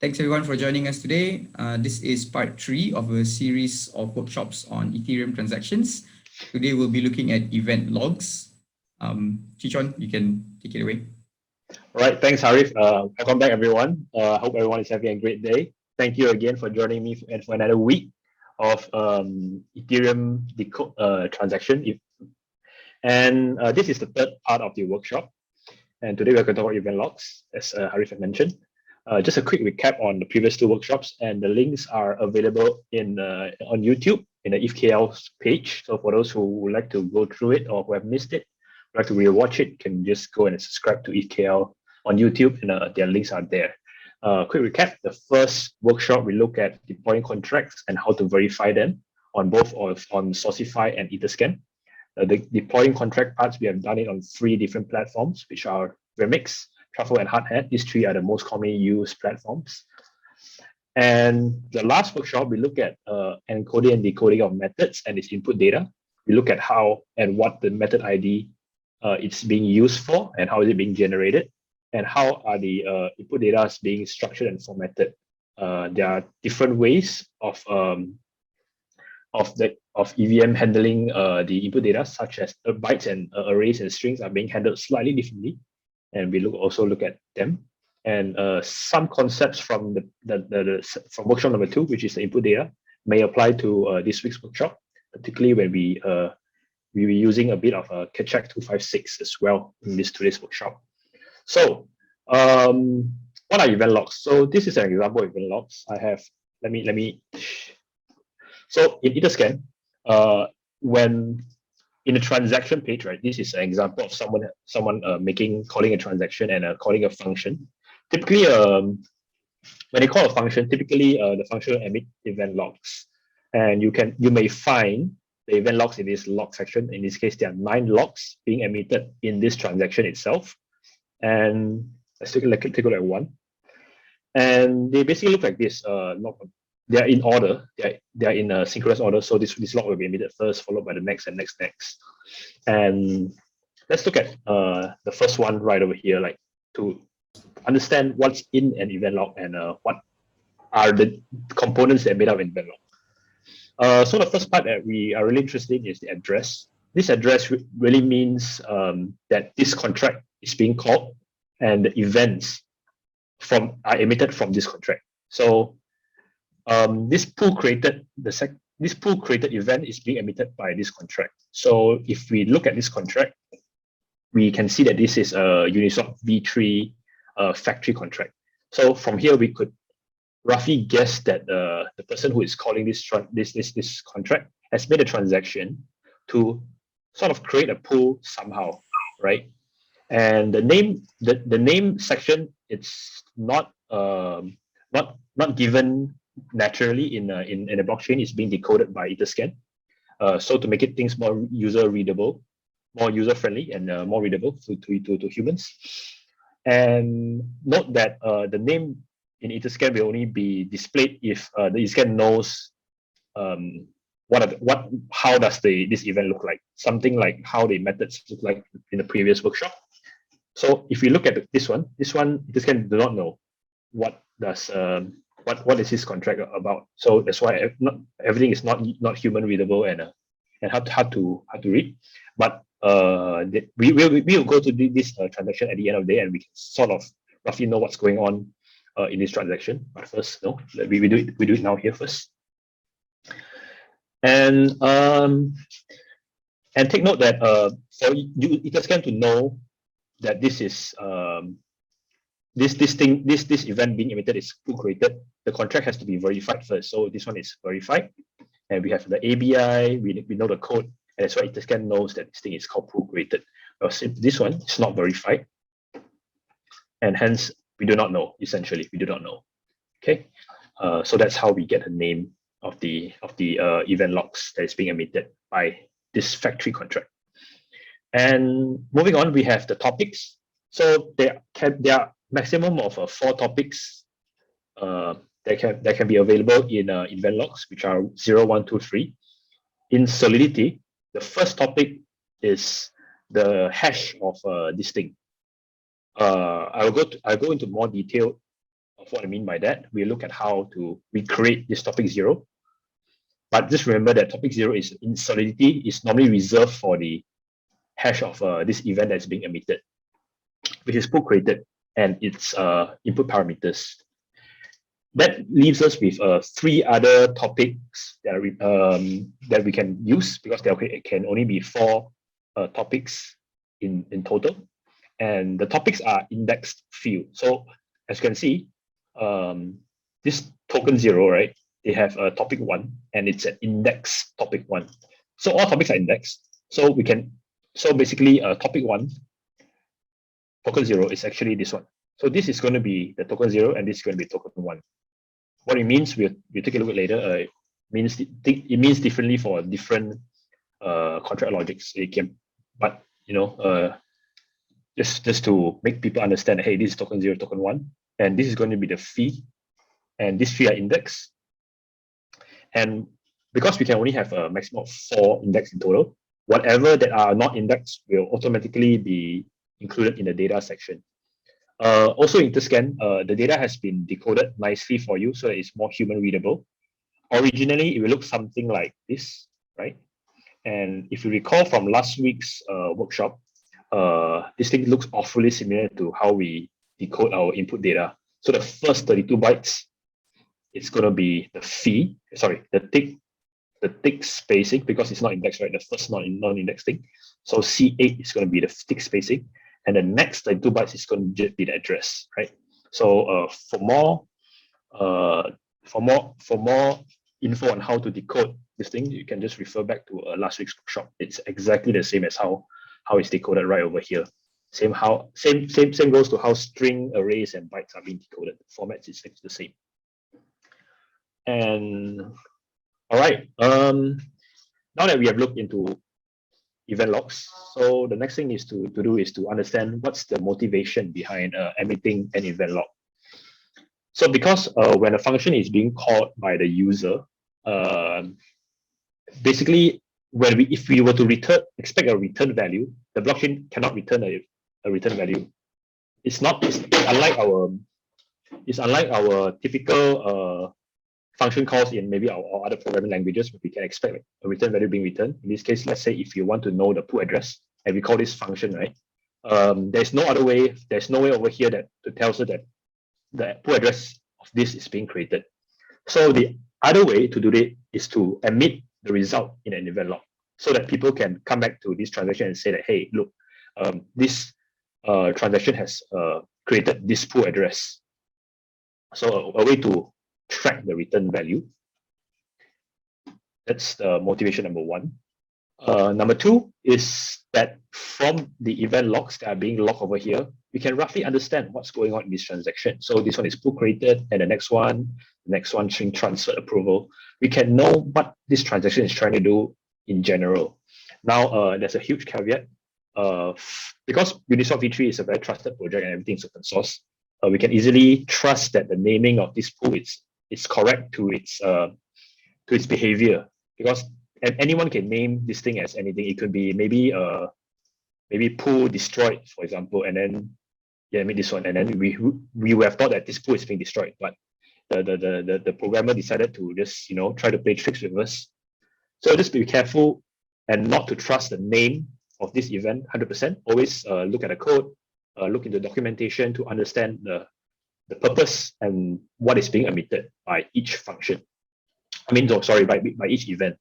Thanks everyone for joining us today. This is part 3 of a series of workshops on Ethereum transactions. Today we'll be looking at event logs. Chichon, you can take it away. All right, thanks Harif. Welcome back everyone. Hope everyone is having a great day. Thank you again for joining me for another week of Ethereum transaction. And this is the third part of the workshop. And today we're going to talk about event logs, as Harif had mentioned. Just a quick recap on the previous two workshops, and the links are available on YouTube in the ETHKL page. So for those who would like to go through it or who have missed it, would like to rewatch it, can just go and subscribe to ETHKL on YouTube, and their links are there. Quick recap: the first workshop we look at deploying contracts and how to verify them on both on Saucify and Etherscan. The deploying contract parts, we have done it on 3 different platforms, which are Remix, Truffle, and Hardhat. These 3 are the most commonly used platforms. And the last workshop, we look at encoding and decoding of methods and its input data. We look at how and what the method ID it's being used for, and how is it being generated, and how are the input data being structured and formatted. There are different ways of EVM handling the input data, such as bytes and arrays and strings are being handled slightly differently, and we also look at them. And some concepts from from workshop number 2, which is the input data, may apply to this week's workshop, particularly when we were using a bit of a Ketchak 256 as well in today's workshop. So what are event logs? So this is an example of event logs. So in Etherscan, when in a transaction page, right, this is an example of someone calling a transaction and calling a function. Typically, when they call a function, typically the function will emit event logs, and you may find the event logs in this log section. In this case, there are 9 logs being emitted in this transaction itself. And let's take a look at one. And they basically look like this. They are in order. They are in a synchronous order. So this log will be emitted first, followed by the next and next. And let's look at the first one right over here, like to understand what's in an event log and what are the components that made up an event log. So the first part that we are really interested in is the address. This address really means that this contract is being called, and the events are emitted from this contract. So this pool created event is being emitted by this contract. So if we look at this contract, we can see that this is a Uniswap v3 factory contract. So from here we could roughly guess that the person who is calling this contract has made a transaction to sort of create a pool somehow, right? And the name section, it's not given naturally in a blockchain. Is being decoded by Etherscan. So to make things more user readable, more user friendly, and more readable to humans. And note that the name in Etherscan will only be displayed if the Etherscan knows how does this event look like. Something like how the methods look like in the previous workshop. So if we look at this one Etherscan do not know what is this contract about. So that's why everything is not human readable and hard to read. But we will go to this transaction at the end of the day, and we can sort of roughly know what's going on in this transaction. But first, we do it now here first. And take note that for Etherscan to know that this is this event being emitted is pool created, the contract has to be verified first. So this one is verified, and we have the ABI. We know the code, and that's why Etherscan knows that this thing is called pool created. This one is not verified, and hence we do not know. Essentially, we do not know. Okay, so that's how we get the name of the event logs that is being emitted by this factory contract. And moving on, we have the topics. So there are maximum of 4 topics that can be available in event logs, which are 0, 1, 2, 3. In Solidity, the first topic is the hash of this thing. I'll go into more detail of what I mean by that, we look at how to recreate this topic 0. But just remember that topic 0 is in Solidity is normally reserved for the hash of this event that's being emitted, which is pool created and its input parameters. That leaves us with 3 other topics that we can use, because there can only be 4 topics in total. And the topics are indexed field. So as you can see, this token 0, right? They have a topic 1 and it's an index topic 1. So all topics are indexed. So we can, so basically topic 1, token 0 is actually this one. So this is going to be the token 0 and this is going to be token 1. What it means, we'll take a look at later. It means differently for different contract logics. It can, but you know, just to make people understand, hey, this is token 0, token 1, and this is going to be the fee, and this fee are indexed. And because we can only have a maximum of 4 indexed in total, whatever that are not indexed will automatically be included in the data section. Also in Interscan, the data has been decoded nicely for you so that it's more human readable. Originally, it will look something like this, right? And if you recall from last week's workshop, this thing looks awfully similar to how we decode our input data. So the first 32 bytes, it's going to be the fee, sorry, the tick spacing, because it's not indexed, right? The first non-indexed thing. So C8 is going to be the tick spacing. And the next 32 bytes is going to be the address, right? So for more info on how to decode this thing, you can just refer back to last week's workshop. It's exactly the same as how it's decoded right over here. Same goes to how string arrays and bytes are being decoded. The formats is the same. And all right, now that we have looked into event logs, so the next thing is to do is to understand what's the motivation behind emitting an event log. So because when a function is being called by the user, basically if we were to expect a return value, the blockchain cannot return a return value. It's unlike our typical function calls in maybe our other programming languages, where we can expect a return value being returned. In this case, let's say if you want to know the pool address, and we call this function, right? There's no other way. There's no way over here that tells us that the pool address of this is being created. So the other way to do it is to emit the result in an event log, so that people can come back to this transaction and say that, hey, look, this transaction has created this pool address. So a way to track the return value. That's the motivation number 1. Number 2 is that from the event logs that are being logged over here, we can roughly understand what's going on in this transaction. So this one is pool created, and the next one string transfer approval. We can know what this transaction is trying to do in general. Now, there's a huge caveat. Because Uniswap v3 is a very trusted project and everything is open source, we can easily trust that the naming of this pool is correct to its behavior, because anyone can name this thing as anything. It could be maybe pool destroyed, for example, and then maybe this one, and then we would have thought that this pool is being destroyed, but the programmer decided to just try to play tricks with us. So just be careful and not to trust the name of this event 100%. Always look at the code, look into documentation to understand the purpose and what is being emitted by each function. By each event.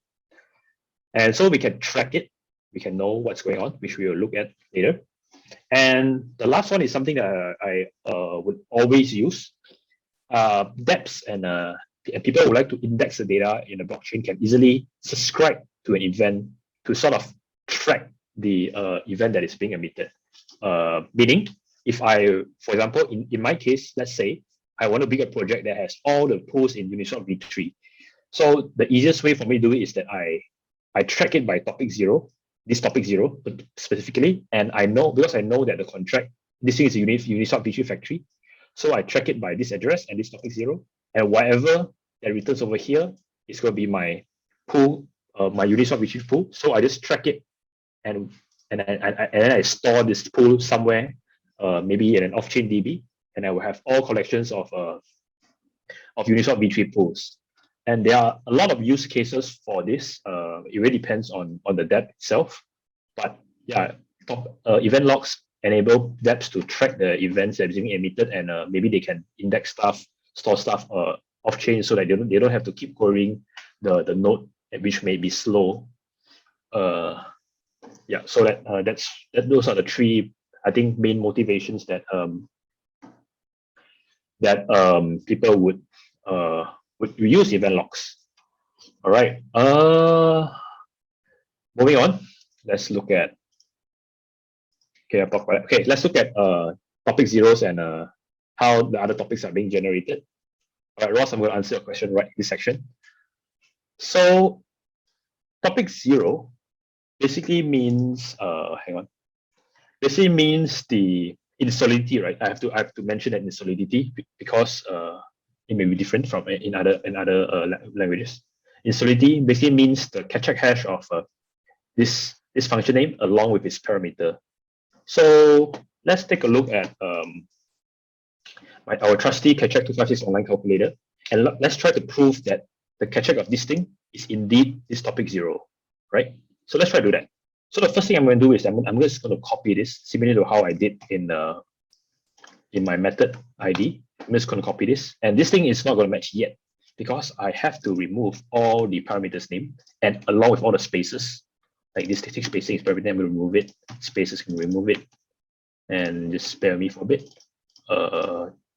And so we can track it. We can know what's going on, which we will look at later. And the last one is something that I would always use. Depths and people who like to index the data in a blockchain can easily subscribe to an event to sort of track the event that is being emitted. Meaning, if for example, in my case, let's say I want to build a project that has all the pools in Uniswap v3. So the easiest way for me to do it is that I track it by topic 0, this topic 0 specifically, and because I know that the contract, this thing is a Uniswap v3 factory, so I track it by this address and this topic 0, and whatever that returns over here is going to be my pool, my Uniswap v3 pool. So I just track it, and then I store this pool somewhere, maybe in an off-chain DB, and I will have all collections of of Uniswap V3 pools. And there are a lot of use cases for this. It really depends on the dApp itself. But yeah, event logs enable dApps to track the events that are being emitted, and maybe they can index stuff, store stuff off chain, so that they don't have to keep querying the node, which may be slow. Yeah, so those are the three, I think, main motivations that people would use event logs. All right. Moving on. Let's look at. Okay, let's look at topic zeros and how the other topics are being generated. All right, Ross, I'm going to answer your question right in this section. So, topic zero basically means basically means in Solidity, right? I have to mention that in Solidity because it may be different from in other languages. In Solidity, basically means the catch hash of this function name along with its parameter. So let's take a look at our trusty catch-check 256 online calculator, and let's try to prove that the catch-check of this thing is indeed this topic zero, right? So let's try to do that. So the first thing I'm going to do is I'm just going to copy this similar to how I did in my method ID. I'm just going to copy this, and this thing is not going to match yet because I have to remove all the parameters name and along with all the spaces. Like this static spacing is everything, I'm going to remove it. Spaces can remove it, and just spare me for a bit.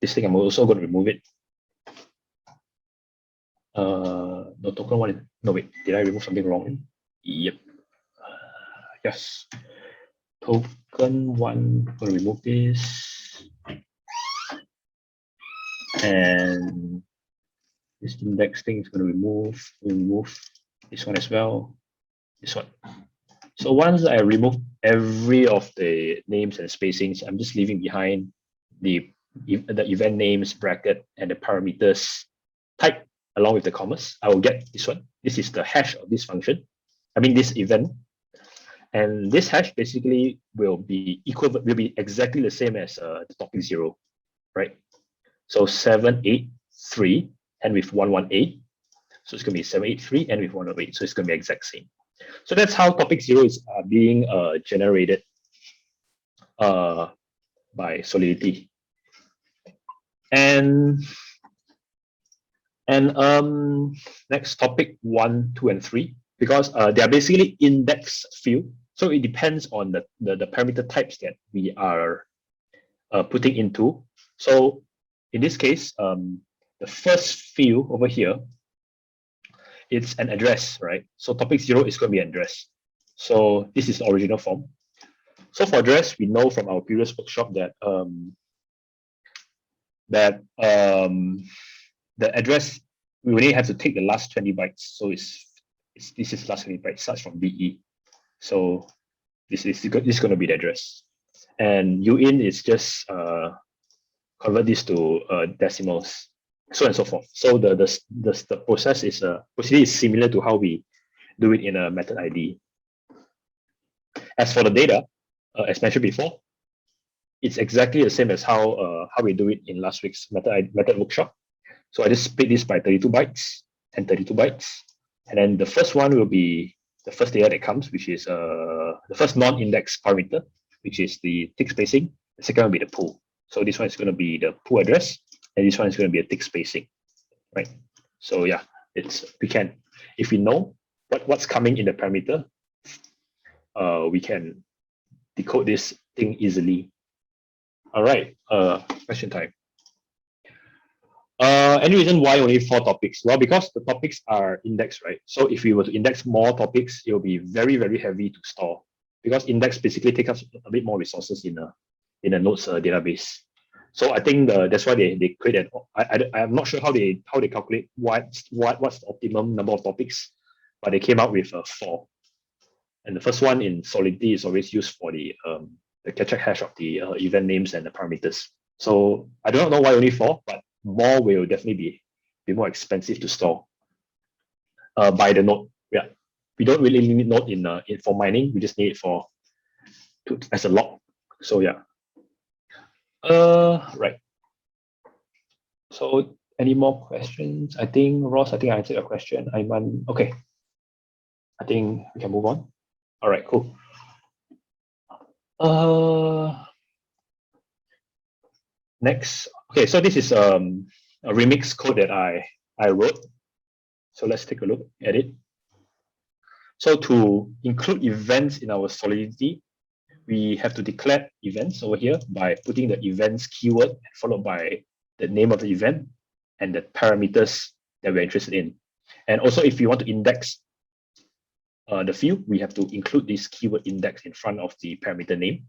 This thing I'm also going to remove it. No, token one. No, wait, did I remove something wrong? Yep. Yes. Token one, I'm going to remove this. And this index thing is going to remove this one as well. This one. So once I remove every of the names and spacings, I'm just leaving behind the event names bracket and the parameters type along with the commas. I will get this one. This is the hash of this function. I mean this event. And this hash basically will be exactly the same as the topic zero, right? So 783 and with 118. So it's going to be 783 and with 108. So it's going to be exact same. So that's how topic zero is being generated by Solidity. And next topic 1, 2, and 3, because they are basically index field. So it depends on the parameter types that we are putting into. So in this case, the first field over here, it's an address, right? So topic zero is going to be an address. So this is the original form. So for address, we know from our previous workshop that the address, we only have to take the last 20 bytes. So this is last 20 bytes, starts from BE. So this is going to be the address. And uin is just convert this to decimals, so on and so forth. So the process is procedure is similar to how we do it in a method ID. As for the data, as mentioned before, it's exactly the same as how we do it in last week's method workshop. So I just split this by 32 bytes and 32 bytes, and then the first one will be the first data that comes, which is the first non-index parameter, which is the tick spacing. The second will be the pool. So this one is going to be the pool address, and this one is going to be a tick spacing, right? So yeah, we can, if we know what's coming in the parameter, we can decode this thing easily. All right, question time. Any reason why only 4 topics? Well, because the topics are indexed, right? So if we were to index more topics, it will be very, very heavy to store, because index basically takes up a bit more resources in a nodes database. So I think that's why they create an. I'm not sure how they calculate what's the optimum number of topics, but they came out with 4. And the first one in Solidity is always used for the catch-check hash of the event names and the parameters. So I don't know why only 4, but more will definitely be more expensive to store by the node. Yeah, we don't really need node in for mining. We just need it as a log. So yeah. Right. So Any more questions? I think Ross, I answered your question. Ayman, okay. I think we can move on. All right, cool. Next, okay, so this is a remix code that I wrote. So let's take a look at it. So to include events in our Solidity, we have to declare events over here by putting the events keyword followed by the name of the event and the parameters that we're interested in. And also, if you want to index the field, we have to include this keyword index in front of the parameter name.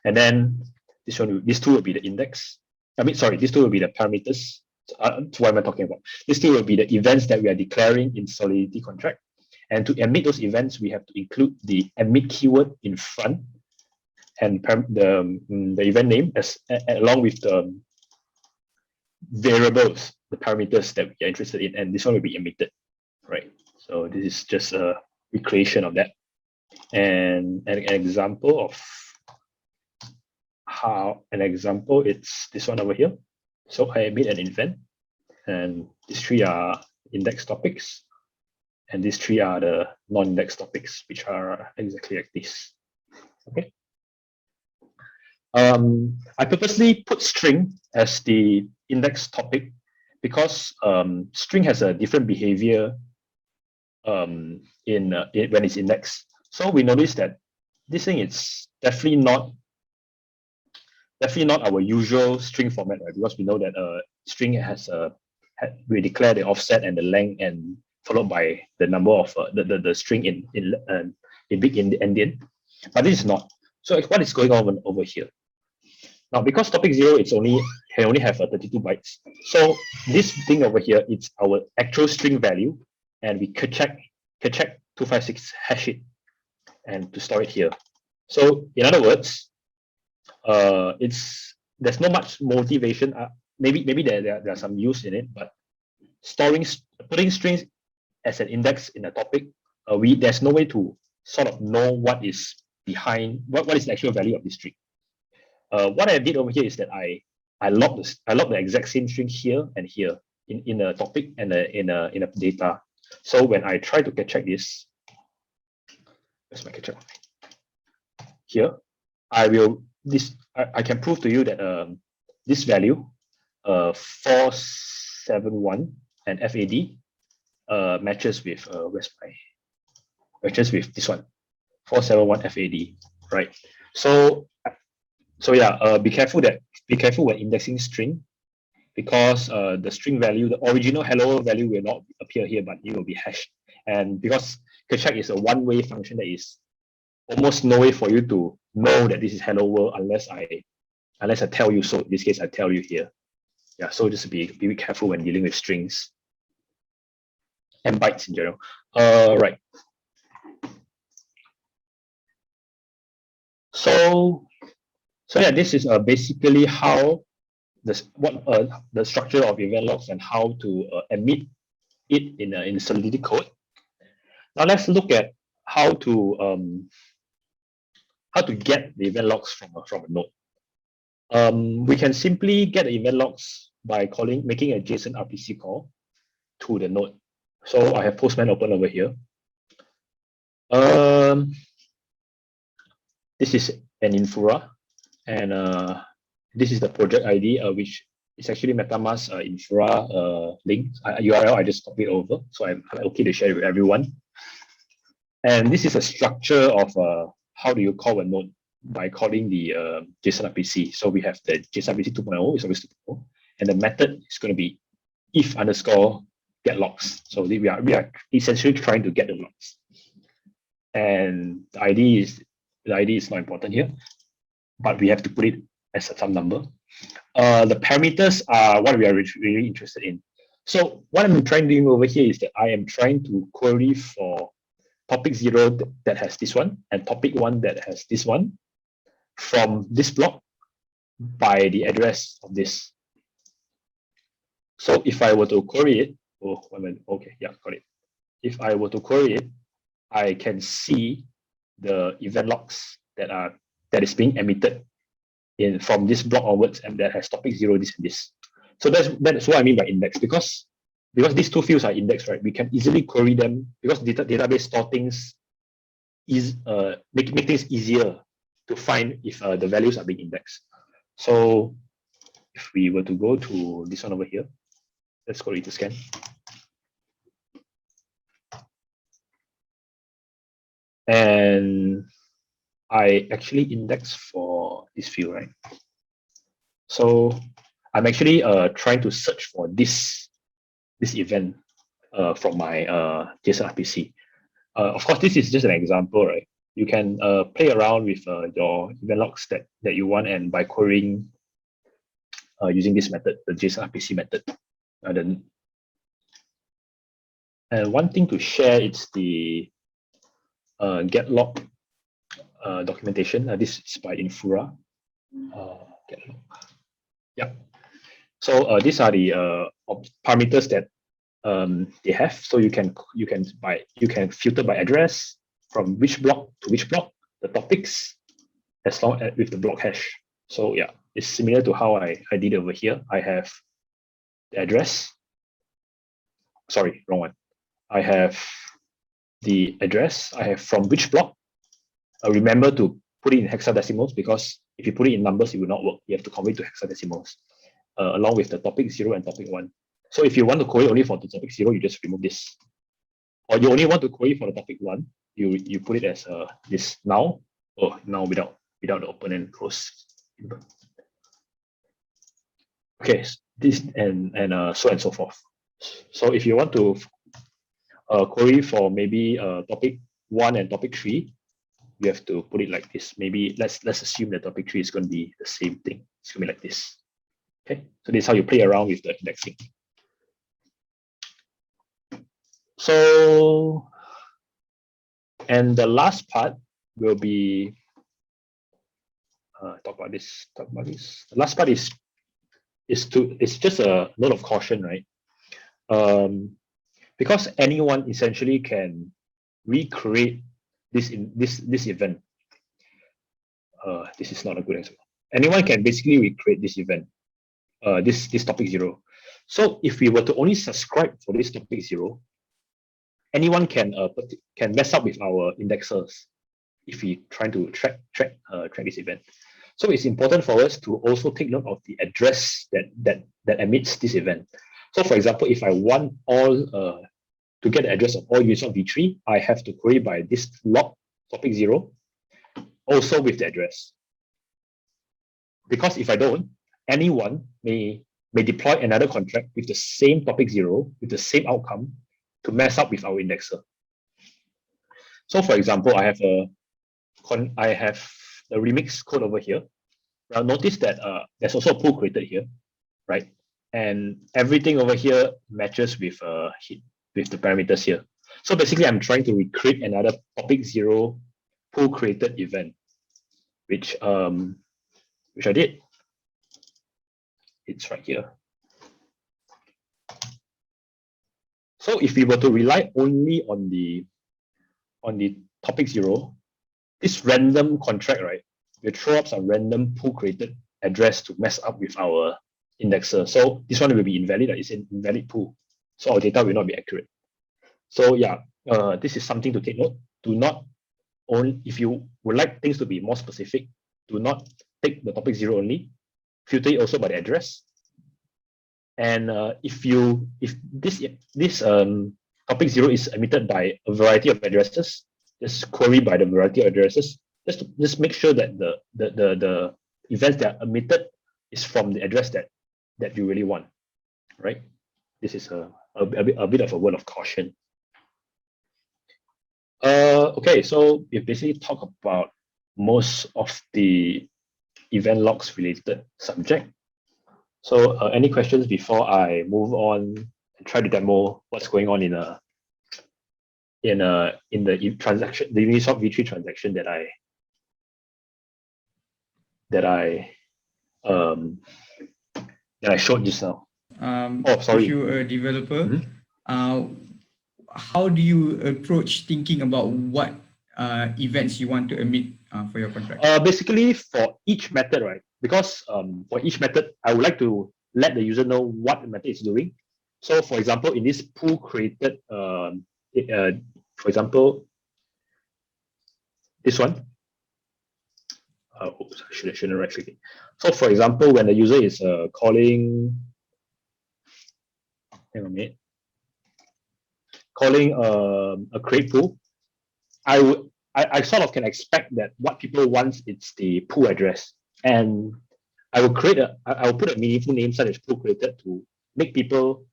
And then this two will be the index. This two will be the parameters. What am I talking about? This two will be the events that we are declaring in Solidity contract. And to emit those events, we have to include the emit keyword in front and the event name along with the variables, the parameters that we are interested in, and this one will be emitted, right? So this is just a recreation of that. And an example of it's this one over here. So I emit an event, and these three are index topics, and these three are the non-index topics, which are exactly like this. Okay. I purposely put string as the index topic because string has a different behavior when it's indexed. So we notice that this thing is definitely not our usual string format, right? Because we know that string has we declare the offset and the length and followed by the number of the string in big endian, but this is not. So what is going on over here? Now, because topic 0 can only have 32 bytes. So this thing over here, it's our actual string value, and we could check 256 hash it and to store it here. So in other words, there's not much motivation. Maybe there are some use in it, but putting strings as an index in a topic, there's no way to sort of know what is behind what is the actual value of this string. What I did over here is that I logged the exact same string here and here in a topic and in a data. So when I try to check this, where's my catch-up? Here, I can prove to you that this value 471 and FAD matches with matches with this one 471 FAD, right? So yeah, be careful when indexing string, because the string value, the original hello world value will not appear here, but it will be hashed. And because check is a one-way function, that is almost no way for you to know that this is hello world unless I tell you so. In this case, I tell you here. Yeah, so just be careful when dealing with strings and bytes in general. Right. So yeah, this is basically how the structure of event logs and how to emit it in Solidity code. Now let's look at how to get the event logs from a node. We can simply get the event logs by making a JSON RPC call to the node. So I have Postman open over here. This is an Infura, and this is the project ID, which is actually MetaMask Infura link URL. I just copied over, so I'm okay to share it with everyone. And this is a structure of how do you call a node by calling the JSON RPC. So we have the JSON RPC 2.0 is always 2.0, and the method is going to be if underscore get logs. So we are essentially trying to get the logs, and the ID is not important here, but we have to put it as some number. The parameters are what we are really interested in. So what I'm trying to do over here is that I am trying to query for topic 0 that has this one and topic 1 that has this one from this block by the address of this. So if I were to query it, okay, yeah, got it. If I were to query it, I can see the event logs that is being emitted from this block onwards, and that has topic 0, this and this. So that's what I mean by index, because these two fields are indexed, right? We can easily query them because database store things make things easier to find if the values are being indexed. So if we were to go to this one over here, let's go to scan. And I actually index for this field, right? So I'm actually trying to search for this event from my JSON RPC. Of course, this is just an example, right? You can play around with your event logs that you want, and by querying using this method, the JSON RPC method. And one thing to share is the get log documentation. This is by Infura. Get log. Yeah. So these are the parameters that they have. So you can filter by address, from which block to which block, the topics, as long as with the block hash. So yeah, it's similar to how I did over here. I have the address. Sorry, wrong one. I have the address. I have from which block. Remember to put it in hexadecimals, because if you put it in numbers, it will not work. You have to convert to hexadecimals, along with the topic 0 and topic 1. So if you want to query only for the topic 0, you just remove this. Or you only want to query for the topic 1, you put it as this now, or now without the open and close. Okay, this and so and so forth. So if you want to query for maybe topic 1 and topic 3, you have to put it like this. Maybe let's assume that topic 3 is going to be the same thing. It's going to be like this. Okay, so this is how you play around with the indexing. So, and the last part will be talk about this. The last part is just a note of caution, right? Because anyone essentially can recreate this event. This is not a good example. Anyone can basically recreate this event, this topic 0. So if we were to only subscribe for this topic 0, anyone can mess up with our indexers if we try to track this event. So it's important for us to also take note of the address that emits this event. So for example, if I want all to get the address of all users of v3, I have to query by this log topic 0, also with the address. Because if I don't, anyone may deploy another contract with the same topic 0, with the same outcome, to mess up with our indexer. So for example, I have a remix code over here. Now notice that there's also a pool created here, right? And everything over here matches with the parameters here. So basically, I'm trying to recreate another topic 0 pool created event, which I did. It's right here. So if we were to rely only on the topic 0, this random contract, right, will throw up some random pool created address to mess up with our indexer. So this one will be invalid. It's an invalid pool. So our data will not be accurate. So yeah, this is something to take note. Do not only, if you would like things to be more specific, do not take the topic 0 only. Filter it also by the address. And if this topic 0 is emitted by a variety of addresses, just query by the variety of addresses. Just make sure that the events that are emitted is from the address that you really want, right? This is a bit of a word of caution. Okay, so we basically talk about most of the event logs related subject. So any questions before I move on and try to demo what's going on in the transaction, the Uniswap v3 transaction that I showed just now. If you're a developer, how do you approach thinking about what events you want to emit for your contract? Basically, for each method, right? Because for each method, I would like to let the user know what the method is doing. So for example, in this pool created, for example, this one, oops, I shouldn't right click it. So for example, when the user is calling, hang on a minute, calling a create pool, I sort of can expect that what people want is the pool address, and I will put a meaningful name such as pool created to make people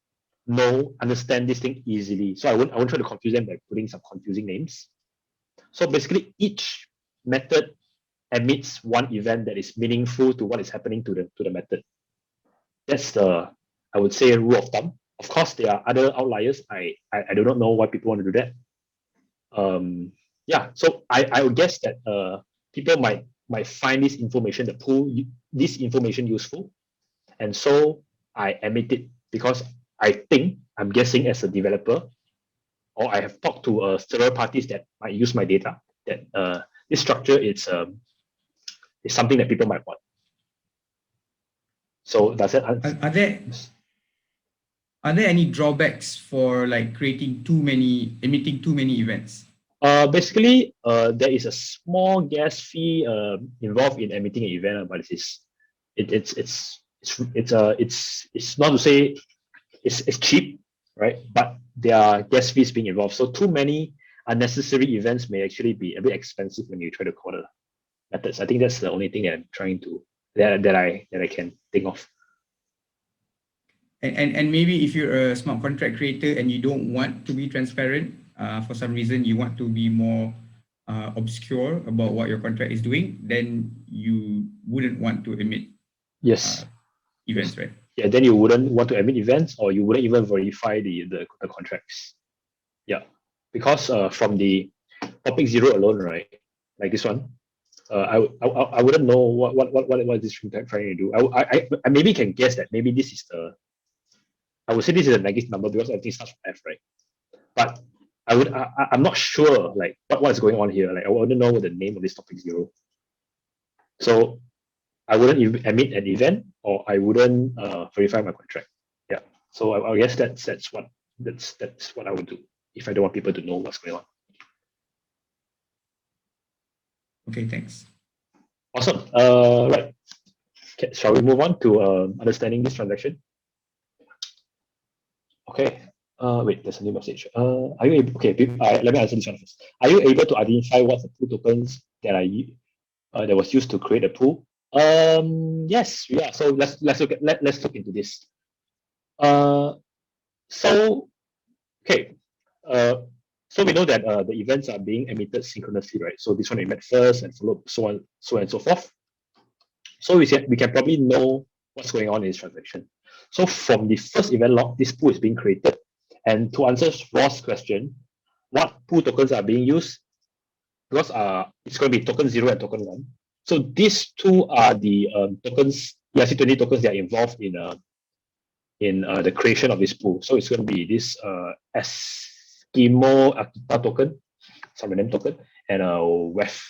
understand this thing easily. So I won't try to confuse them by putting some confusing names. So basically, each method emits one event that is meaningful to what is happening to the method. That's the, I would say, rule of thumb. Of course, there are other outliers. I do not know why people want to do that. Yeah, so I would guess that people might find this information, this information useful, and so I emit it because I'm guessing as a developer, or I have talked to several parties that might use my data, that this structure is something that people might want. So does that are there any drawbacks for like emitting too many events? Basically, there is a small gas fee involved in emitting an event, but it's not to say it's cheap, right? But there are gas fees being involved. So too many unnecessary events may actually be a bit expensive when you try to call the methods. I think that's the only thing that I'm trying to that I can think of. And maybe if you're a smart contract creator and you don't want to be transparent, for some reason you want to be more obscure about what your contract is doing, then you wouldn't want to emit events, right? Yeah, then you wouldn't want to emit events, or you wouldn't even verify the contracts. Yeah, because from the topic 0 alone, right? Like this one, I wouldn't know what this trying to do. I maybe can guess that maybe this is I would say this is a negative number because everything starts from F, right? But I'm not sure like what's going on here. Like I want to know the name of this topic 0. So I wouldn't emit an event, or I wouldn't verify my contract. Yeah. So I guess that's what I would do if I don't want people to know what's going on. Okay, thanks. Awesome. Right. Okay, shall we move on to understanding this transaction? Okay. Wait, there's a new message. Are you able? Okay, let me answer this one first. Are you able to identify what the pool tokens that that was used to create a pool? Yes, we are. So let's look into this. So okay. So we know that the events are being emitted synchronously, right? So this one emit first and followed so on and so forth. So we can probably know what's going on in this transaction. So from the first event log, this pool is being created. And to answer Ross' question, what pool tokens are being used? Because it's going to be token 0 and token 1. So these two are the tokens, ERC20 tokens that are involved in the creation of this pool. So it's going to be this Eskimo Akita token, some name token, and a WEF,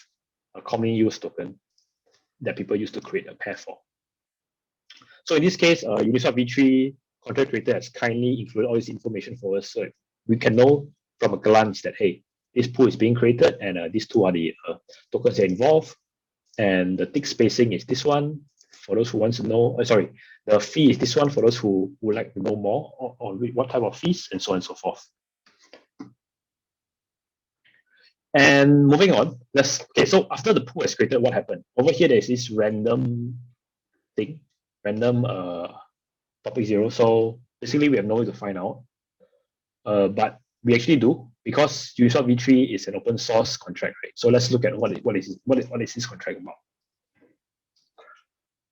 a commonly used token that people use to create a pair for. So in this case, Uniswap v3 contract creator has kindly included all this information for us, so we can know from a glance that hey, this pool is being created, and these two are the tokens that are involved, and the tick spacing is this one for those who want to know. Sorry, the fee is this one for those who would like to know more on what type of fees, and so on and so forth. And moving on, so after the pool is created, what happened? Over here, there's this random thing, random topic 0. So basically, we have no way to find out. But we actually do, because Uniswap v3 is an open source contract, right? So let's look at what is this contract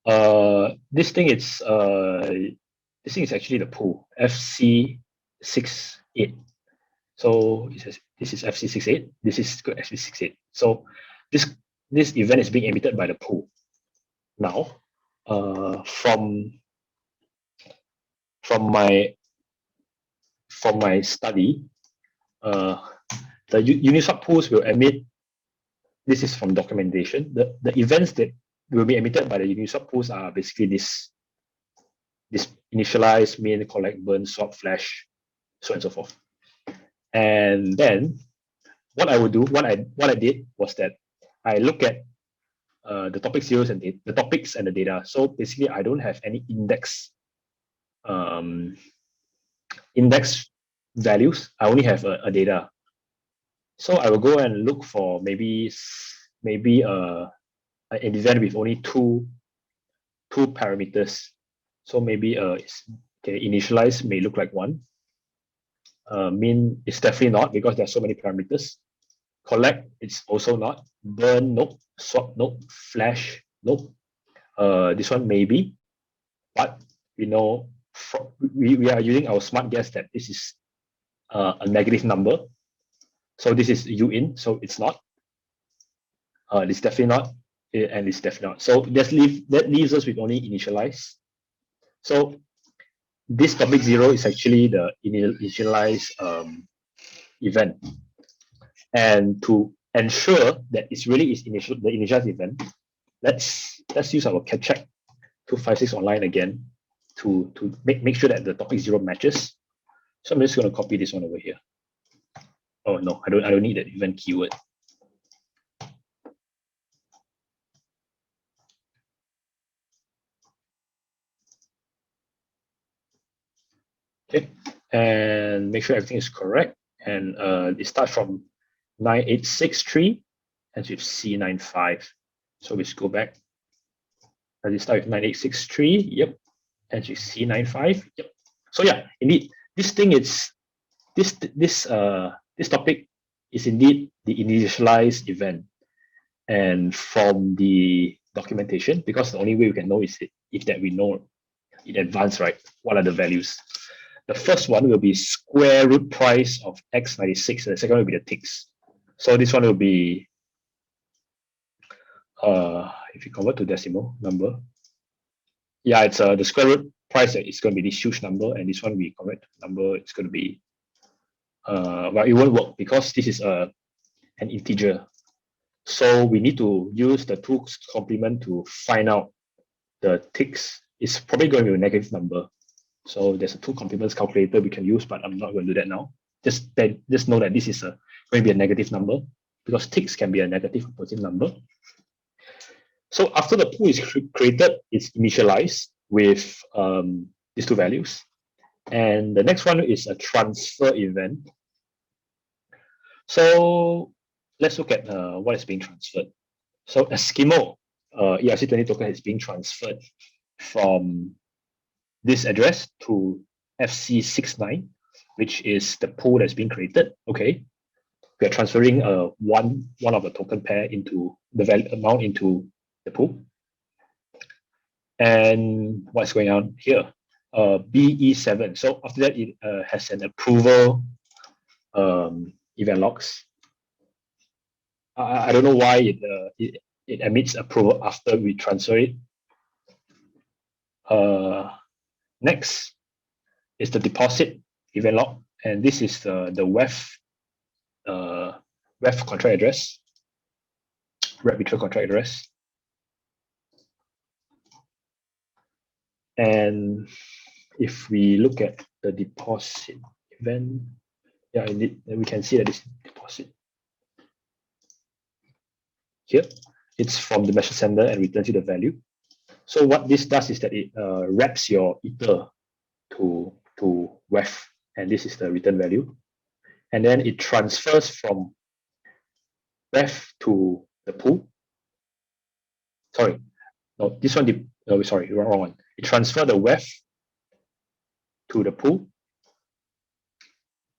about. This thing is actually the pool FC68. So this is FC68. This is FC68. So this event is being emitted by the pool. Now, from my study, the Uniswap pools will emit. This is from documentation. The events that will be emitted by the Uniswap pools are basically this. this initialize, min, collect, burn, swap, flash, so on and so forth. And then what I would do, what I did was that I look at the topic zeros and the topics and the data. So basically, I don't have any index values. I only have a data. So I will go and look for maybe an event with only two parameters. So maybe initialize may look like one. Min is definitely not because there are so many parameters. Collect, it's also not. Burn, nope. Swap, nope. Flash, nope. This one maybe, but we know we are using our smart guess that this is a negative number. So this is U in, so it's not. It's definitely not, and it's definitely not. So that leaves us with only initialize. So this topic 0 is actually the initialize event. And to ensure that it's really the initialize event, let's use our check 256 online again to make sure that the topic 0 matches. So I'm just going to copy this one over here. Oh no, I don't need that event keyword. Okay, and make sure everything is correct. And it starts from 9863 and with C95. So we just go back. And it starts with 9863. Yep. And with C95. Yep. So yeah, indeed, this thing is this topic is indeed the initialized event. And from the documentation, because the only way we can know is if that we know in advance, right? What are the values? The first one will be square root price of x96, and the second will be the ticks. So this one will be, if you convert to decimal number, yeah, it's the square root price is going to be this huge number, and this one we convert to number, it's going to be, well, it won't work because this is an integer. So we need to use the 2's complement to find out the ticks. It's probably going to be a negative number. So there's a 2 complements calculator we can use, but I'm not going to do that now. Just know that this is going to be a negative number because ticks can be a negative or positive number. So after the pool is created, it's initialized with these 2 values. And the next one is a transfer event. So let's look at what is being transferred. So Eskimo ERC20 token is being transferred from this address to FC69, which is the pool that's being created. Okay, we are transferring one of the token pair into the value amount into the pool. And what's going on here? BE7. So after that, it has an approval event logs. I don't know why it emits approval after we transfer it. Next is the deposit event log, and this is the WEF contract address, arbitral contract address. And if we look at the deposit event, yeah, indeed, we can see that this deposit here, it's from the message sender and returns you the value. So what this does is that it wraps your Ether to WEF, and this is the return value. And then it transfers from WEF to the pool. Sorry, no, this one, sorry, wrong one. It transfers the WEF to the pool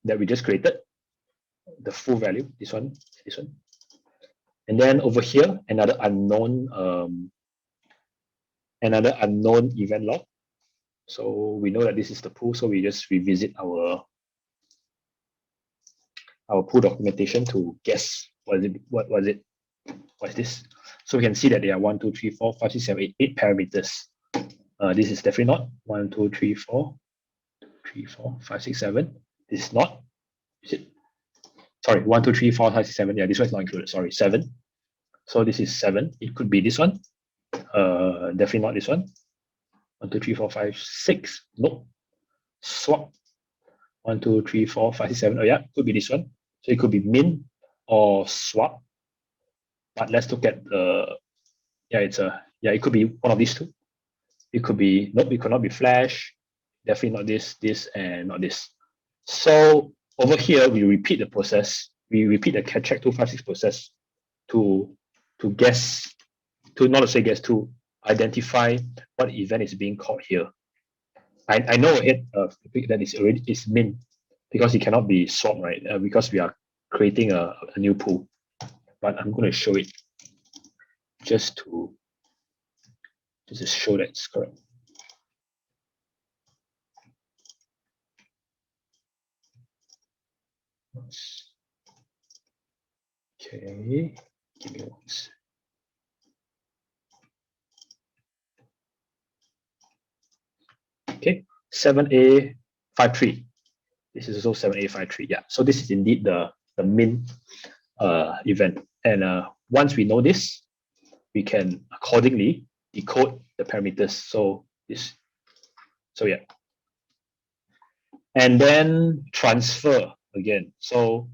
that we just created, the full value, this one. And then over here, another unknown event log. So we know that this is the pool, so we just revisit our pool documentation to guess what is this. So we can see that there are 1, 2, 3, 4, 5, 6, 7, 8 parameters. This is definitely not 1, 2, 3, 4, 3, 4, 5, 6, 7. This is not. Is it? Sorry, 1, 2, 3, 4, 5, 6, 7. Yeah, this one is not included. Sorry, 7. So this is 7. It could be this one. Definitely not this one. 1, 2, 3, 4, 5, 6. Nope. Swap. 1, 2, 3, 4, 5, 6, 7. Oh yeah, could be this one. So it could be min or swap. But let's look at the it could be one of these two. It could be nope, it could not be flash. Definitely not this, and not this. So over here, we repeat the process. We repeat the check 256 process to guess, to not to say guess, to identify what event is being called here. I know it that is min because it cannot be swapped, right? Because we are creating a new pool. But I'm going to show it just to show that it's correct. Okay, give me one second. Okay, 7A53. This is also 7A53. Yeah, so this is indeed the min event. And once we know this, we can accordingly decode the parameters. So yeah. And then transfer again. So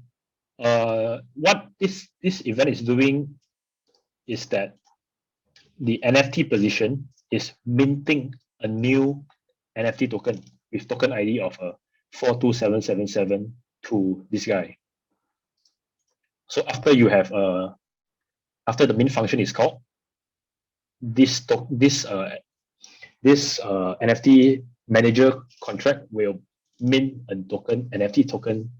what this event is doing is that the NFT position is minting a new NFT token with token ID of 42777 to this guy. So after you have after the mint function is called, this NFT manager contract will mint a token, NFT token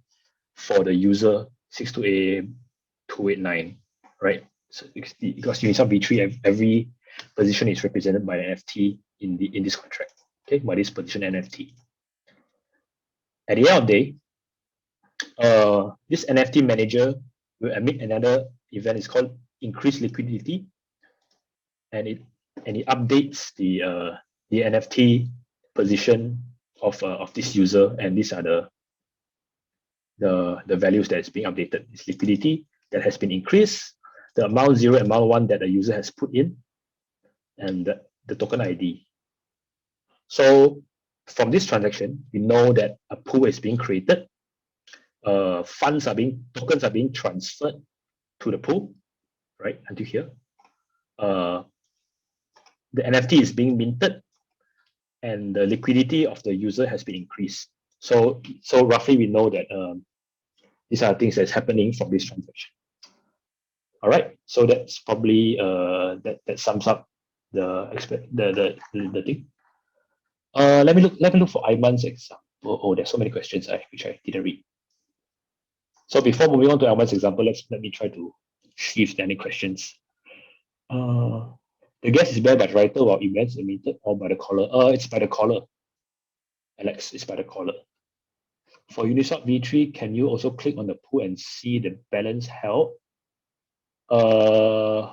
for the user 628A289, right? So because Uniswap V3, every position is represented by an NFT in this contract. Okay, by this position NFT. At the end of the day, this NFT manager will emit another event. It's called increase liquidity, and it updates the NFT position of this user, and these are the values that is being updated. It's liquidity that has been increased, the amount 0, amount 1 that the user has put in, and the token ID. So from this transaction, we know that a pool is being created. Tokens are being transferred to the pool, right? Until here. The NFT is being minted, and the liquidity of the user has been increased. So roughly we know that these are things that's happening from this transaction. All right, so that's probably that sums up the thing. Let me look for Ayman's example. Oh, there's so many questions which I didn't read. So before moving on to Ayman's example, let me try to see if there are any questions. The guess is bear by the writer while events emitted or by the caller. It's by the caller. Alex, it's by the caller. For Uniswap V3, can you also click on the pool and see the balance held? Do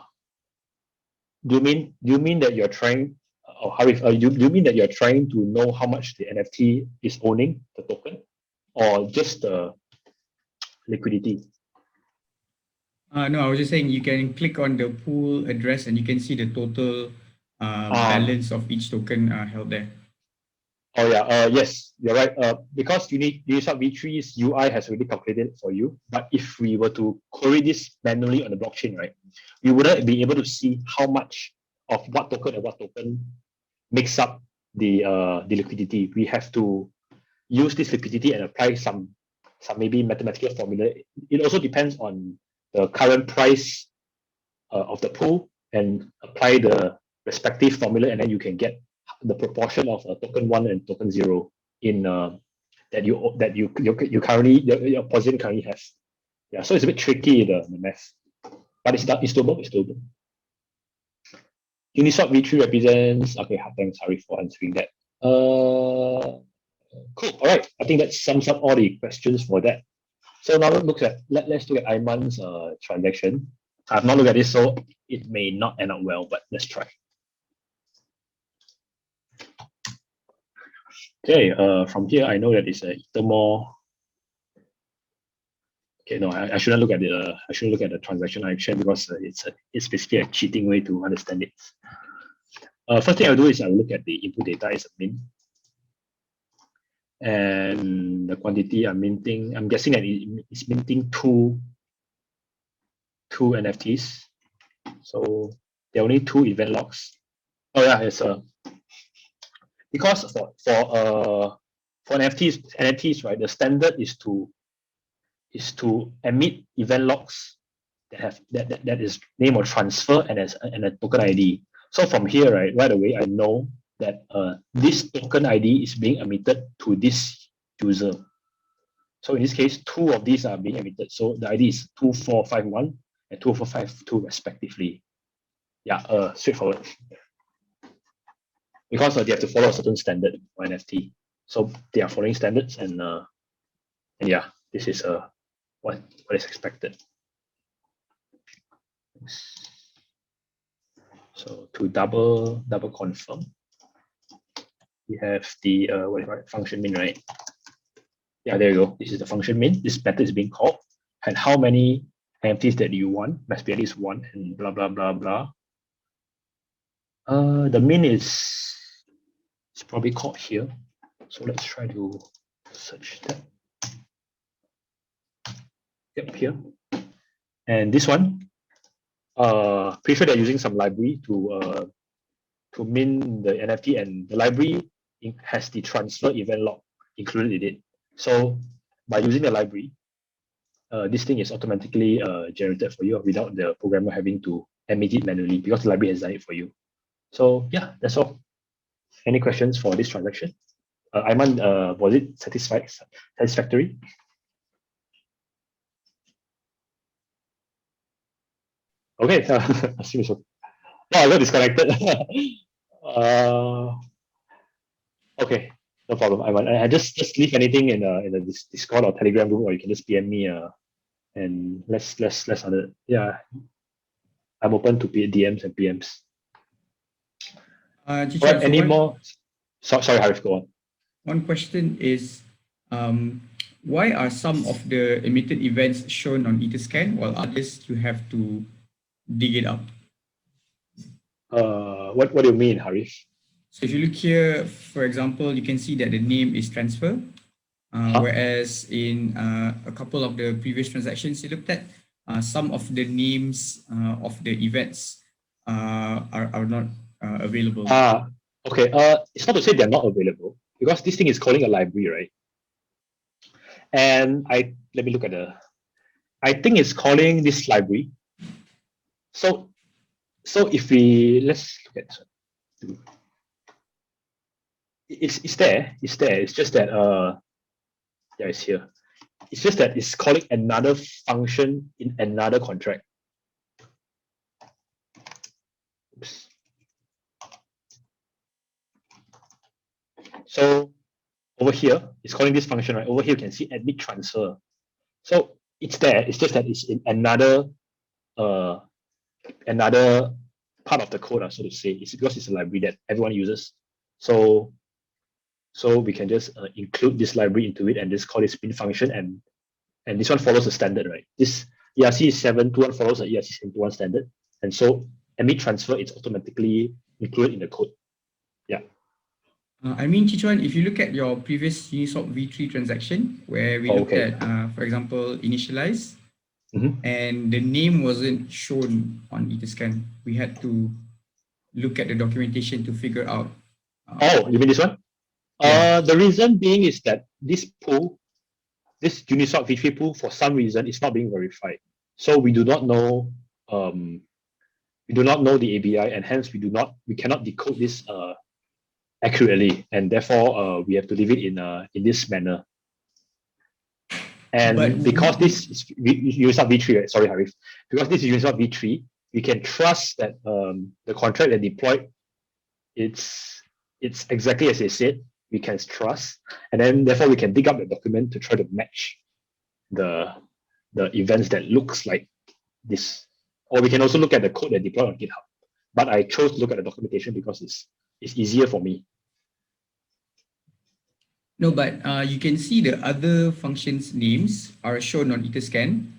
you mean that you're trying, or Harif, you mean that you're trying to know how much the NFT is owning the token, or just the liquidity? No, I was just saying you can click on the pool address and you can see the total balance of each token held there. Oh yeah, yes, you're right. Because Uniswap V3's UI has already calculated it for you. But if we were to query this manually on the blockchain, right, we wouldn't be able to see how much of what token and what token makes up the liquidity. We have to use this liquidity and apply some maybe mathematical formula. It also depends on the current price of the pool and apply the respective formula, and then you can get the proportion of token 1 and token 0 in that you currently your position currently has. Yeah, so it's a bit tricky the math, but it's doable. It's doable. Uniswap V3 represents. Okay, thanks Harry for answering that. Cool. All right, I think that sums up all the questions for that. So now let's look at Ayman's transaction. I've not looked at this, so it may not end up well, but let's try. Okay, from here I know that it's a Ethermore. Okay, no, I shouldn't look at the transaction action because it's basically a cheating way to understand it. First thing I'll do is I'll look at the input data as a min. And the quantity I'm minting, I'm guessing that it's minting two NFTs. So there are only 2 event logs. Oh yeah, it's because for NFTs, right, the standard is to emit event logs that is name or transfer and a token ID. So from here, right away, I know that this token ID is being emitted to this user. So in this case, 2 of these are being emitted. So the ID is 2451 and 2452 respectively. Yeah, straightforward. Because they have to follow a certain standard for NFT. So they are following standards, and yeah, this is what is expected. So to double confirm, we have the function min, right? Yeah, there you go. This is the function min. This method is being called, and how many NFTs that you want must be at least 1, and blah blah blah blah. The min is probably called here. So let's try to search that. Yep, here. And this one, pretty sure they're using some library to mint the NFT, and the library has the transfer event log included in it. So by using the library, this thing is automatically generated for you without the programmer having to emit it manually, because the library has done it for you. So yeah, that's all. Any questions for this transaction? Aiman, was it satisfactory? Okay, assume so. Oh, I got disconnected. Okay, no problem. I just leave anything in the Discord or Telegram group, or you can just PM me. And let's other. Yeah, I'm open to DMs and PMs. Teacher, Right, any more? Sorry, Harif, go on. One question is, why are some of the emitted events shown on Etherscan while others you have to dig it up? What do you mean, Harif? So if you look here, for example, you can see that the name is transfer, whereas in a couple of the previous transactions you looked at, some of the names of the events are not available. Okay. It's not to say they're not available, because this thing is calling a library, right? And let me look at I think it's calling this library. So if let's look at this one. It's there. It's just that yeah, it's here. It's just that it's calling another function in another contract. Oops. So over here, it's calling this function, right? Over here, you can see emit transfer. So it's there. It's just that it's in another part of the code, so to say. It's because it's a library that everyone uses. So we can just include this library into it and just call it spin function, and this one follows the standard, right? This ERC 721 follows the ERC 721 standard, and so emit transfer is automatically included in the code. Yeah. I mean, Chichuan, if you look at your previous Uniswap V3 transaction, where we looked at, for example, initialize, and the name wasn't shown on Etherscan, we had to look at the documentation to figure out. Oh, you mean this one? Yeah. The reason being is that this pool, this Uniswap V3 pool, for some reason, is not being verified. So we do not know the ABI, and hence we cannot decode this accurately, and therefore we have to leave it in this manner. And because this is Uniswap V3, right? Sorry, Harif. Because this is Uniswap V3, we can trust that the contract that deployed, it's exactly as they said. We can trust, and then therefore we can dig up the document to try to match the events that looks like this. Or we can also look at the code that deployed on GitHub. But I chose to look at the documentation because it's easier for me. No, but you can see the other functions names are shown on Etherscan,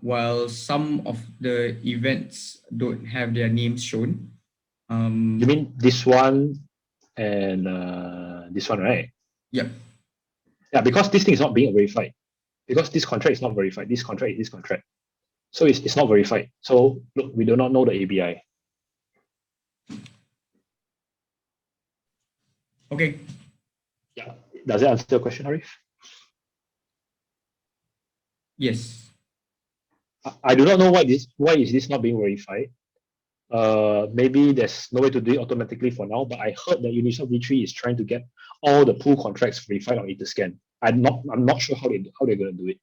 while some of the events don't have their names shown. You mean this one and this one, right? Yep. Yeah, because this thing is not being verified. Because this contract is not verified. This contract is this contract. So it's not verified. So look, we do not know the ABI. Okay. Yeah. Does that answer your question, Arif? Yes. I do not know why is this not being verified. Maybe there's no way to do it automatically for now, but I heard that Uniswap V3 is trying to get all the pool contracts verified on Etherscan. I'm not sure how they're going to do it.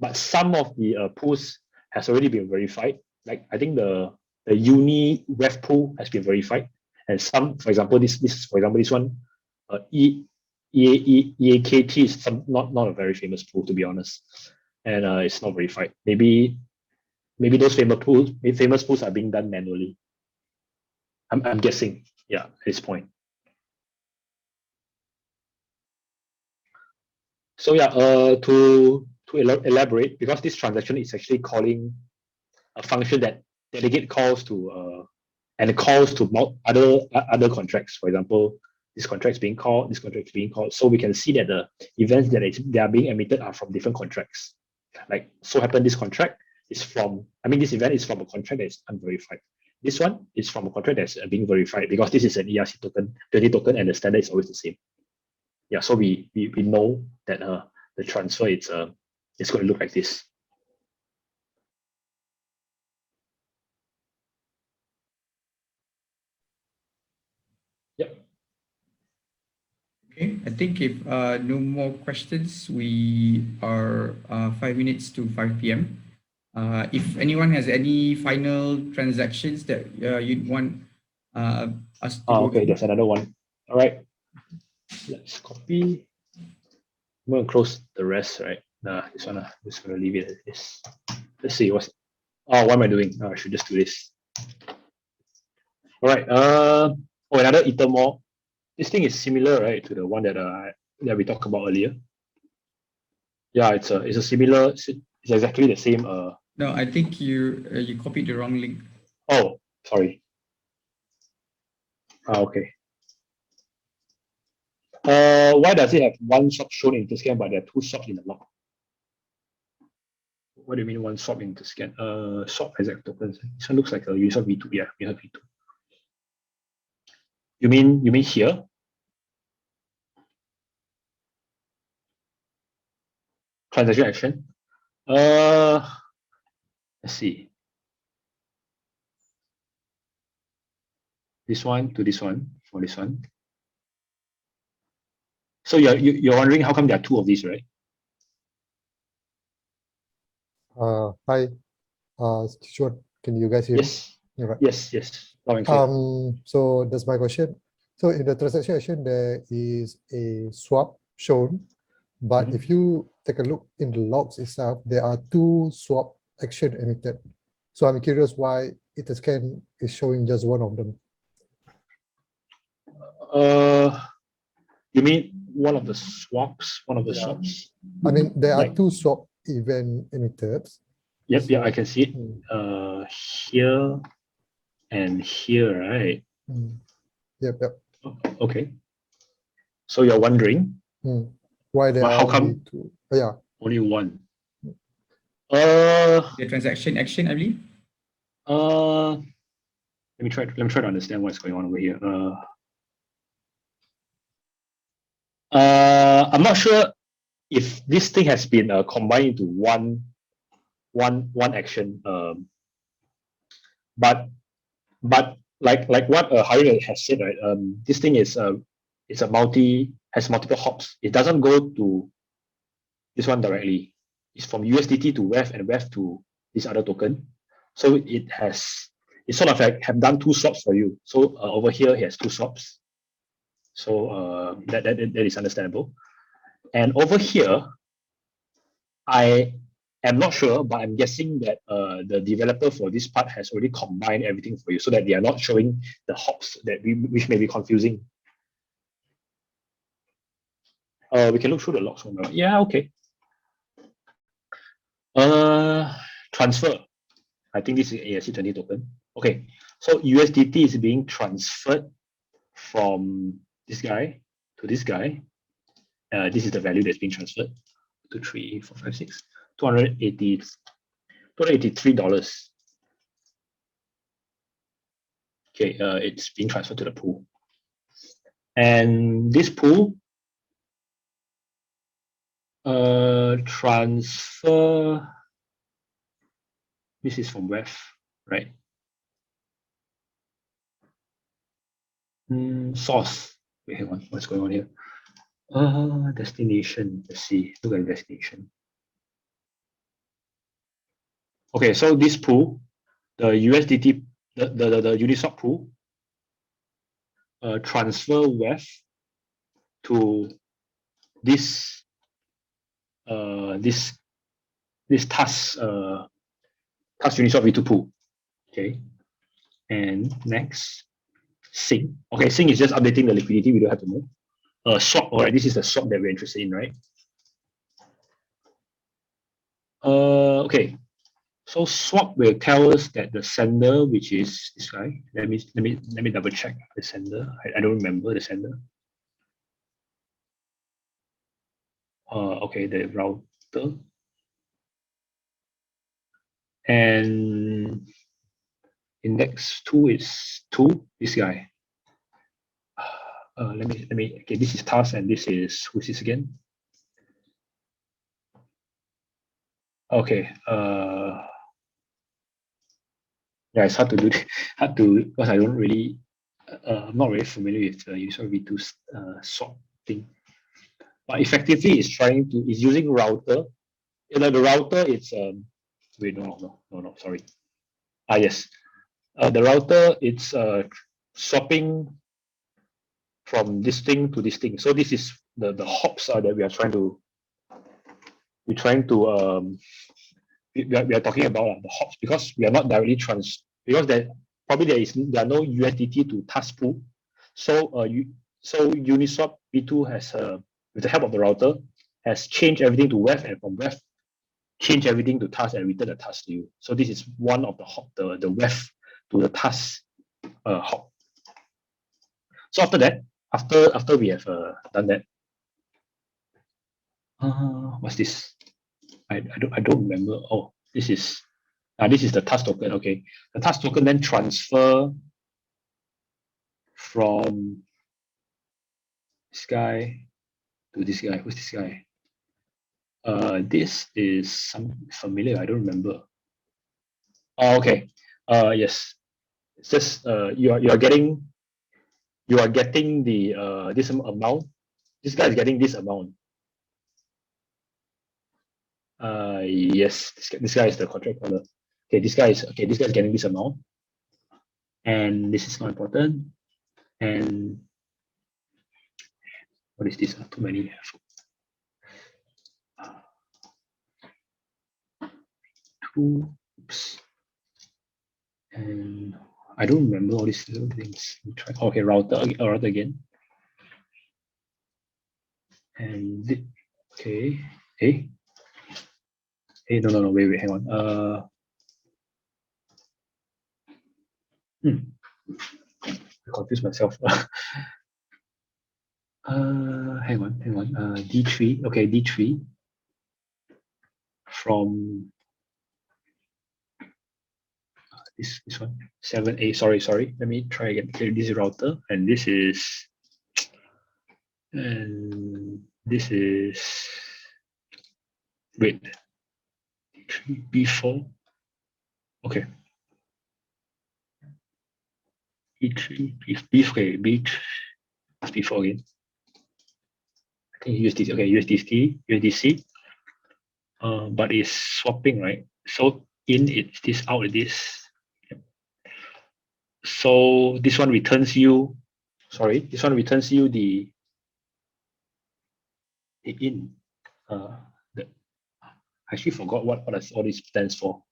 But some of the pools has already been verified. Like I think the Uni Ref pool has been verified, and some, for example, this one, EAKT is not a very famous pool, to be honest, and it's not verified. Maybe those famous pools are being done manually. I'm guessing. Yeah, at this point. So yeah, to elaborate, because this transaction is actually calling a function that delegate calls to and it calls to other contracts. For example, this contract is being called, this contract is being called. So we can see that the events that they are being emitted are from different contracts. Like so happen this contract is from, this event is from a contract that is unverified. This one is from a contract that's being verified because this is an ERC token, 20 token, and the standard is always the same. Yeah, so we know that the transfer it's going to look like this. Yep. Okay, I think if no more questions, we are 5 minutes to 5 p.m. If anyone has any final transactions that you'd want us to go Okay, through. there's another one. All right, let's copy. I'm going to close the rest, right? Nah, this one, I'm just going to leave it as this. Let's see what am I doing? I should just do this. All right. Another Ethermore. This thing is similar, right, to the one that we talked about earlier. Yeah, it's a similar. It's exactly the same. No, I think you copied the wrong link. Oh, sorry. Okay. Why does it have one swap shown in Etherscan but there are two swaps in the log? What do you mean one swap in Etherscan? Swap exact tokens. This one looks like a Uniswap V2. Yeah, Uniswap V2. You mean here? Transaction action. Let's see. This one to this one for this one. So you're wondering how come there are two of these, right? Hi, sure. Can you guys hear Yes. me? Right. Yes. Loud and clear. So that's my question. So in the transaction action, there is a swap shown, but if you take a look in the logs itself, there are two swap action emitted. So I'm curious why Etherscan is showing just one of them. You mean one of the swaps? One of the swaps? I mean, there are Like- two swap event emitted. Yep, yeah, I can see it. Here and here, right? Yep. Okay. So you're wondering Why there But are how come- only two? Yeah. only one? The transaction action, I believe. Let me try to understand what's going on over here. I'm not sure if this thing has been combined into one action. But like what Harry has said, right? This thing is it's has multiple hops. It doesn't go to this one directly. It's from USDT to WEF and WEF to this other token. So it sort of like have done two swaps for you. So over here, it has two swaps. So that is understandable. And over here, I am not sure, but I'm guessing that the developer for this part has already combined everything for you so that they are not showing the hops which may be confusing. We can look through the logs. Yeah, okay. Transfer. I think this is ASC20 token. Okay, So USDT is being transferred from this guy to this guy. This is the value that's being transferred. 2, 3, 4, 5, 6, $283. Okay, it's being transferred to the pool. And this pool transfer, this is from WEF, right? Source. Wait, hang on, what's going on here? Destination. Let's see. Look at destination. Okay, so this pool, the USDT, the Uniswap pool, transfer WEF to this this task Uniswap V2 pool. Okay, and next sync. Okay, sync is just updating the liquidity. We don't have to know. Swap. All right, this is the swap that we're interested in, right? Okay. So swap will tell us that the sender, which is this guy. Let me double check the sender. I don't remember the sender. Okay, the router. And index 2 is 2, this guy. Let me okay, this is task and this is, who's this again? Okay, yeah, it's hard to do, because I don't really, I'm not really familiar with Uniswap V2's swap thing. But effectively, it's using router. You know, the router, it's wait, no, sorry. Yes, the router, it's swapping from this thing to this thing. So this is the hops that we are trying to we are talking about the hops, because we are not directly because there are no USDT to task pool. So so Uniswap V2 has with the help of the router has changed everything to WEF, and from WEF change everything to task and return the task to you. So this is one of the hop, the WEF to the task hop. So after that, after we have done that, what's this? I don't remember. Oh, this is the task token. Okay, the task token then transfer from this guy to this guy. Who's this guy? This is some familiar. I don't remember. Oh, okay. Yes. It's just you are getting the this amount. This guy is getting this amount. Yes, this guy is the contract holder. Okay, this guy is getting this amount, and this is not important. And what is this? Too many. Oops. And I don't remember all these little things. Okay, router again. And okay, hey, no, wait, hang on. I confused myself. Hang on. D3. Okay, D3 from this one 7A. Sorry. Let me try again. Okay, this is router, and this is wait, D3 B4. Okay. B3 B3 B4 again. I think USDC. Okay, USDC. But it's swapping, right? So in it's this, out this. So this one returns you. Sorry, this one returns you the in. I actually forgot what all this stands for.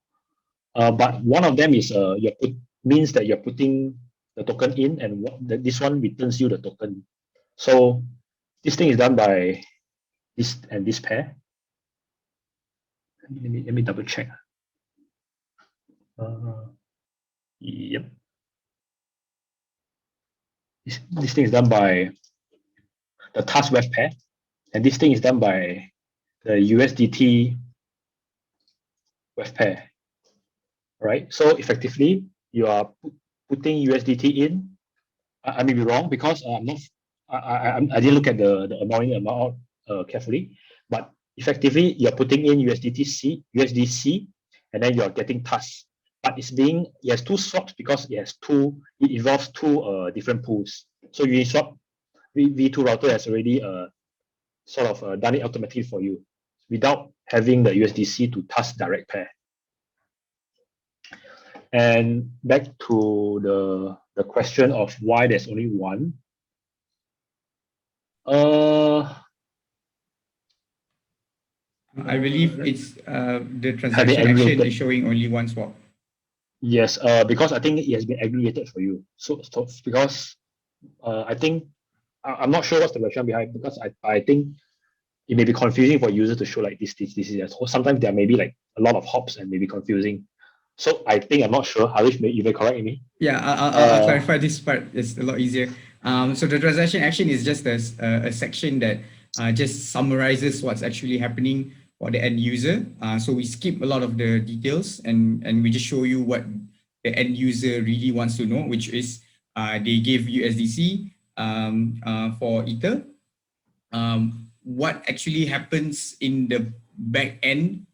But one of them is means that you're putting the token in, and this one returns you the token. So this thing is done by this and this pair. Let me double check. Yep. this thing is done by the task web pair, and this thing is done by the USDT web pair, right? So effectively, you are putting USDT in. I may be wrong because I'm not. I didn't look at the amount carefully, but effectively you're putting in USDC, and then you're getting TAS. But it has two swaps because it involves two different pools. So Uniswap V2 router has already sort of done it automatically for you without having the USDC to TAS direct pair. And back to the question of why there's only one. I believe it's the Have transaction they action aggregated? is showing only one swap. Yes, because I think it has been aggregated for you. So because I think I'm not sure what's the rationale behind, because I think it may be confusing for users to show like this. So sometimes there may be like a lot of hops and may be confusing. So I think I'm not sure. Harish, you may correct me. Yeah, I'll clarify this part. It's a lot easier. So the transaction action is just a section that just summarizes what's actually happening for the end user. So we skip a lot of the details and we just show you what the end user really wants to know, which is they gave USDC for Ether. What actually happens in the back end,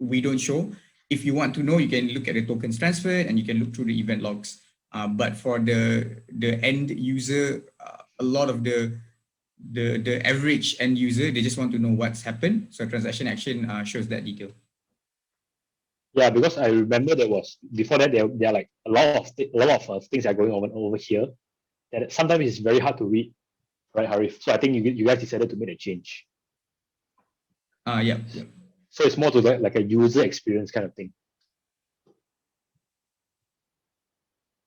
we don't show. If you want to know, you can look at the tokens transferred and you can look through the event logs. But for the end user, a lot of the average end user, they just want to know what's happened. So transaction action shows that detail. Yeah, because I remember before that there are like a lot of things that are going on over here that sometimes it's very hard to read, right, Harif? So I think you guys decided to make a change. Yeah. So it's more to like a user experience kind of thing.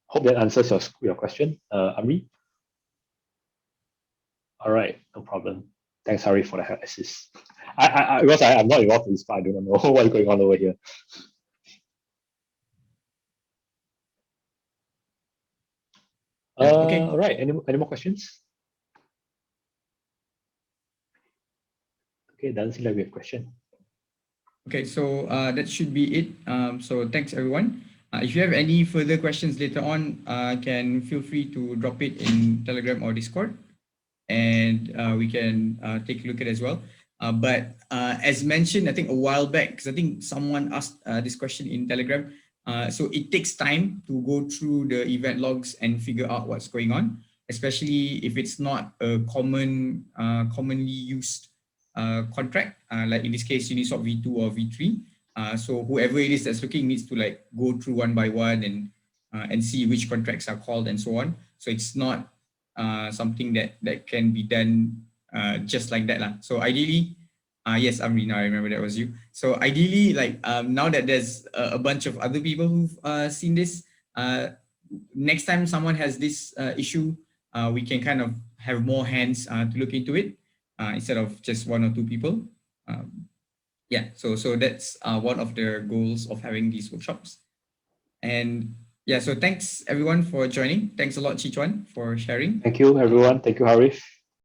Hope that answers your question, Amri. All right, no problem. Thanks, Harif, for the help assist. Because I'm not involved in this part, I don't know what's going on over here. Okay. All right, any more questions? Okay, doesn't seem like we have a question. Okay, so that should be it. So thanks everyone. If you have any further questions later on, can feel free to drop it in Telegram or Discord, and we can take a look at it as well. But as mentioned, I think a while back, because I think someone asked this question in Telegram. So it takes time to go through the event logs and figure out what's going on, especially if it's not a commonly used contract, like in this case Uniswap V2 or V3. So whoever it is that's looking needs to like go through one by one and see which contracts are called and so on. So it's not something that can be done just like that lah. So ideally, yes, Amri, now I remember that was you. So ideally, like now that there's a bunch of other people who've seen this, next time someone has this issue, we can kind of have more hands to look into it. Instead of just one or two people. Yeah, so that's one of the goals of having these workshops. And yeah, so thanks everyone for joining. Thanks a lot, Chi Chuan, for sharing. Thank you, everyone. Thank you, Harif.